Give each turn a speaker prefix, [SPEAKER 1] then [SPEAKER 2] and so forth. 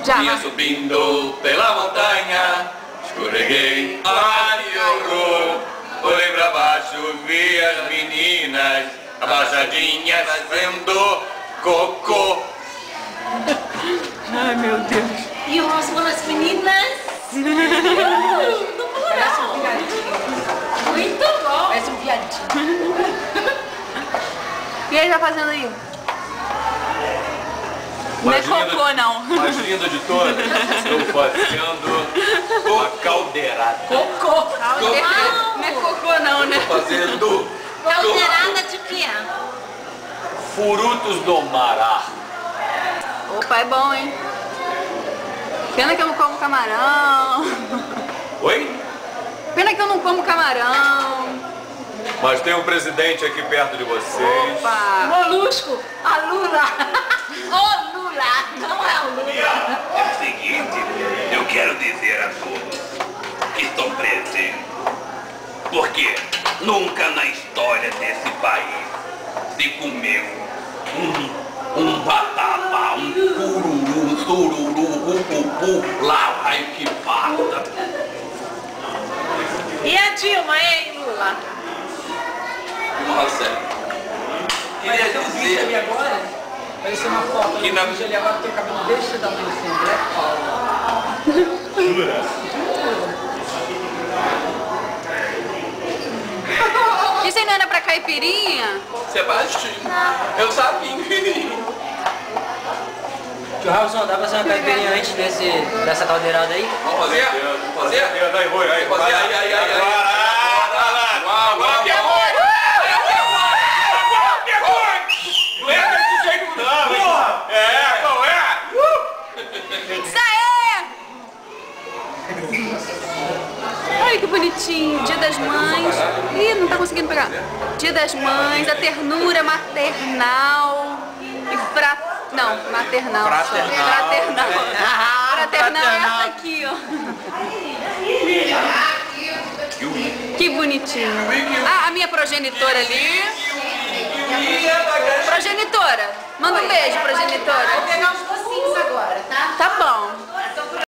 [SPEAKER 1] Já.
[SPEAKER 2] Vinha subindo pela montanha, escorreguei, ai que horror. Olhei pra baixo, vi as meninas abaixadinhas fazendo cocô.
[SPEAKER 1] Ai, meu Deus.
[SPEAKER 3] E as meninas?
[SPEAKER 4] Parece um viadinho.
[SPEAKER 3] Muito bom.
[SPEAKER 4] Parece um viadinho.
[SPEAKER 1] E ele tá fazendo aí? Não é cocô, não.
[SPEAKER 2] Mais linda de todas, estou fazendo uma caldeirada.
[SPEAKER 4] Cocô.
[SPEAKER 1] Não é cocô, não, né?
[SPEAKER 2] Fazendo
[SPEAKER 3] Caldeirada de quê?
[SPEAKER 2] frutos do mará.
[SPEAKER 1] Opa, é bom, hein? Pena que eu não como camarão.
[SPEAKER 2] Oi?
[SPEAKER 1] Pena que eu não como camarão.
[SPEAKER 2] Mas tem um presidente aqui perto de vocês.
[SPEAKER 1] Opa.
[SPEAKER 4] Molusco. A Lula.
[SPEAKER 3] Ô, Lula! Não é o Lula.
[SPEAKER 5] É o seguinte, eu quero dizer a todos que estão presentes, porque nunca na história desse país se comeu um batata, um cururu, um sururu, ucupu, lá vai que pata.
[SPEAKER 3] E a Dilma, hein, Lula?
[SPEAKER 2] Nossa, queria
[SPEAKER 4] Tem um vídeo ali
[SPEAKER 2] dizer
[SPEAKER 4] agora. Parecia uma foto.
[SPEAKER 2] Que
[SPEAKER 4] No
[SPEAKER 2] na-
[SPEAKER 4] vídeo ali agora tem o cabelo desse tamanho assim, Black Power.
[SPEAKER 2] jura?
[SPEAKER 1] Isso aí não era pra caipirinha?
[SPEAKER 2] Sebastião, eu sabia.
[SPEAKER 4] Churrasco, dá pra fazer uma caipirinha antes dessa caldeirada aí?
[SPEAKER 2] Vamos fazer? Vamos fazer? Aí, Rui, aí. Vamos fazer? Aí. Agora, que amor! Não é desse jeito não, porra! É, qual é?
[SPEAKER 1] Isso aí! Olha que bonitinho. Dia das Mães. Ih, não tá conseguindo pegar. Dia das Mães, a ternura maternal e Não, maternal.
[SPEAKER 2] Fraternal.
[SPEAKER 1] Fraternal é essa aqui, ó. Que bonitinho. Ah, a minha progenitora ali. Progenitora, manda um beijo, progenitora.
[SPEAKER 3] Vou pegar uns docinhos agora, tá?
[SPEAKER 1] Tá bom.